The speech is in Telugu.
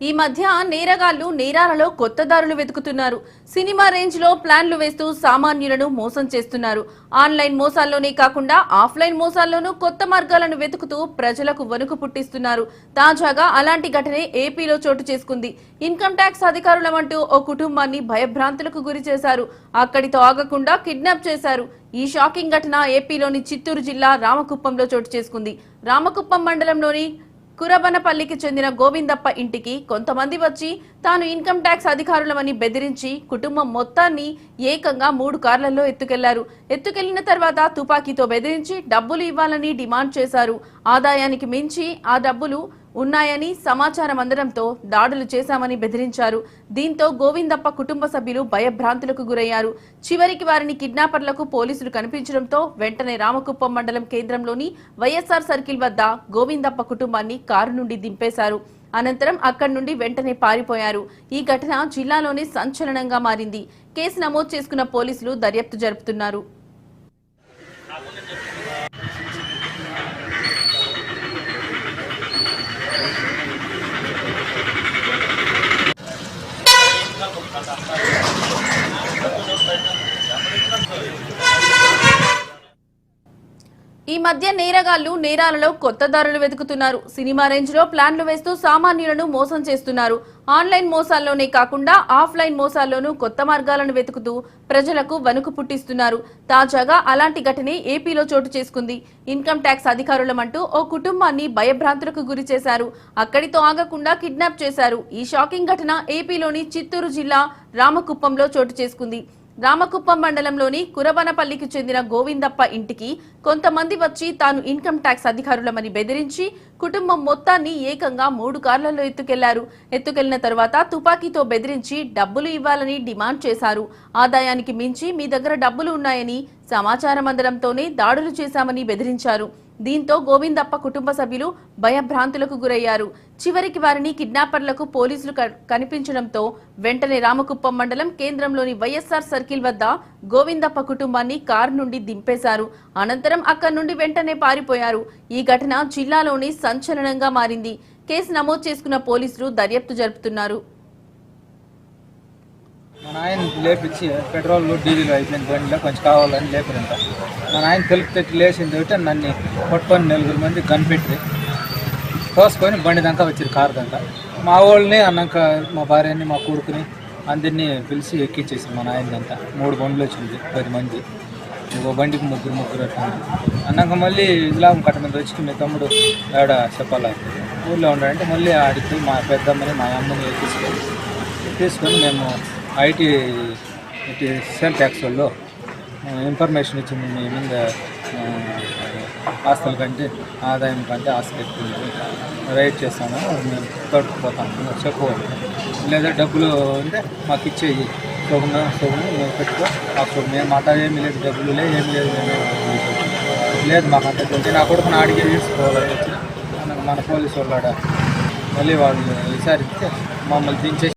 ఈ మధ్య నేరగాళ్లు నేరాలలో కొత్త దారులు వెతుకుతున్నారు. సినిమా రేంజ్ లో ప్లాన్లు వేస్తూ సామాన్యులను మోసం చేస్తున్నారు. ఆన్లైన్ మోసాల్లోనే కాకుండా ఆఫ్లైన్ మోసాల్లోనూ కొత్త మార్గాలను వెతుకుతూ ప్రజలకు వణుకు పుట్టిస్తున్నారు. తాజాగా అలాంటి ఘటనే ఏపీలో చోటు చేసుకుంది. ఇన్కమ్ ట్యాక్స్ అధికారులమంటూ ఓ కుటుంబాన్ని భయభ్రాంతులకు గురి చేశారు. అక్కడితో ఆగకుండా కిడ్నాప్ చేశారు. ఈ షాకింగ్ ఘటన ఏపీలోని చిత్తూరు జిల్లా రామకుప్పంలో చోటు చేసుకుంది. రామకుప్పం మండలంలోని కురబనపల్లికి చెందిన గోవిందప్ప ఇంటికి కొంతమంది వచ్చి తాను ఇన్కమ్ ట్యాక్స్ అధికారులమని బెదిరించి కుటుంబం మొత్తాన్ని ఏకంగా 3 కార్లలో ఎత్తుకెళ్లిన తర్వాత తుపాకీతో బెదిరించి డబ్బులు ఇవ్వాలని డిమాండ్ చేశారు. ఆదాయానికి మించి ఆ డబ్బులు ఉన్నాయని సమాచారం అందడంతో దాడులు చేశామని బెదిరించారు. దీంతో గోవిందప్ప కుటుంబ సభ్యులు భయభ్రాంతులకు గురయ్యారు. చివరికి వారిని కిడ్నాపర్లకు పోలీసులు కనిపించడంతో వెంటనే రామకుప్పం మండలం కేంద్రంలోని వైఎస్ఆర్ సర్కిల్ వద్ద గోవిందప్ప కుటుంబాన్ని కారు నుండి దింపేశారు. అనంతరం అక్కడి నుండి వెంటనే పారిపోయారు. ఈ ఘటన జిల్లాలోనే సంచలనంగా మారింది. కేసు నమోదు చేసుకున్న పోలీసులు దర్యాప్తు జరుపుతున్నారు. ఈ మధ్య నేరగాళ్లు నేరాలలో కొత్త దారులు వెతుకుతున్నారు. సినిమా రేంజ్ లో ప్లాన్లు వేస్తూ సామాన్యులను మోసం చేస్తున్నారు. ఆన్లైన్ మోసాల్లోనే కాకుండా ఆఫ్లైన్ మోసాల్లోనూ కొత్త మార్గాలను వెతుకుతూ ప్రజలకు వణుకు పుట్టిస్తున్నారు. తాజాగా అలాంటి ఘటనే ఏపీలో చోటు చేసుకుంది. ఇన్కమ్ ట్యాక్స్ అధికారులమంటూ ఓ కుటుంబాన్ని భయభ్రాంతులకు గురి చేశారు. అక్కడితో ఆగకుండా కిడ్నాప్ చేశారు. ఈ షాకింగ్ ఘటన ఏపీలోని చిత్తూరు జిల్లా రామకుప్పంలో చోటు చేసుకుంది. రామకుప్పం మండలంలోని కురబనపల్లికి చెందిన గోవిందప్ప ఇంటికి కొంతమంది వచ్చి తాను ఇన్కమ్ ట్యాక్స్ అధికారులమని బెదిరించి కుటుంబం మొత్తాన్ని ఏకంగా 3 కార్లలో ఎత్తుకెళ్లిన తర్వాత తుపాకీతో బెదిరించి డబ్బులు ఇవ్వాలని డిమాండ్ చేశారు. ఆదాయానికి మించి మీ దగ్గర డబ్బులు ఉన్నాయని సమాచారం అందడంతోనే దాడులు చేశామని బెదిరించారు. దీంతో గోవిందప్ప కుటుంబ సభ్యులు భయభ్రాంతులకు గురయ్యారు. చివరికి వారిని కిడ్నాపర్లకు పోలీసులు కనిపించడంతో వెంటనే రామకుప్పం మండలం కేంద్రంలోని వైఎస్ఆర్ సర్కిల్ వద్ద గోవిందప్ప కుటుంబాన్ని కారు నుండి దింపేశారు. అనంతరం అక్కడి నుండి వెంటనే పారిపోయారు. ఈ ఘటన జిల్లాలోని సంచలనంగా మారింది. కేసు నమోదు చేసుకున్న పోలీసులు దర్యాప్తు జరుపుతున్నారు. మా నాయన లేపించి పెట్రోల్ డీజిల్ అయిపోయింది బండిలో కొంచెం కావాలని లేపినంత మా నాయన తెలుపు తెచ్చి లేచింది ఒకటి నన్ను పట్టుకొని 4 మంది కనిపెట్టి తోసుకొని బండి దాకా వచ్చారు కారు దాకా. మా వాళ్ళని అన్నాక మా భార్యని మా కొడుకుని అందరినీ పిలిచి ఎక్కించేసారు. మా నాయనదంతా 3 బండ్లు వచ్చింది 10 మంది. ఒక బండికి ముగ్గురు అట్లా అన్నాక మళ్ళీ ఇలాం కట్ట మీద వచ్చి మీ తమ్ముడు ఏడ చెప్పాలి ఊళ్ళో ఉండాలంటే మళ్ళీ ఆడికి మా పెద్దమ్మని మా అమ్మని తీసుకొని మేము ఐటీ సేల్ ట్యాక్స్ వాళ్ళు ఇన్ఫర్మేషన్ ఇచ్చింది. మీ మీద ఆస్తుల కంటే ఆదాయం కంటే ఆస్తి ఎక్కువ రైట్ చేస్తాము, మేము తోడుకుపోతాము చెప్పుకోవాలి. లేదా డబ్బులు అంటే మాకు ఇచ్చేయి సొమ్ము మేము పెట్టుకో మాకు మేము మాట ఏమీ లేదు, డబ్బులు లేదు ఏమి లేదు, లేదు మాకు అంత తెలిసి నా కొడుకుని అడిగి తీసుకోవాలని వచ్చి మన పోలీసు వాళ్ళు మళ్ళీ వాళ్ళు విచారిస్తే మమ్మల్ని దించేసి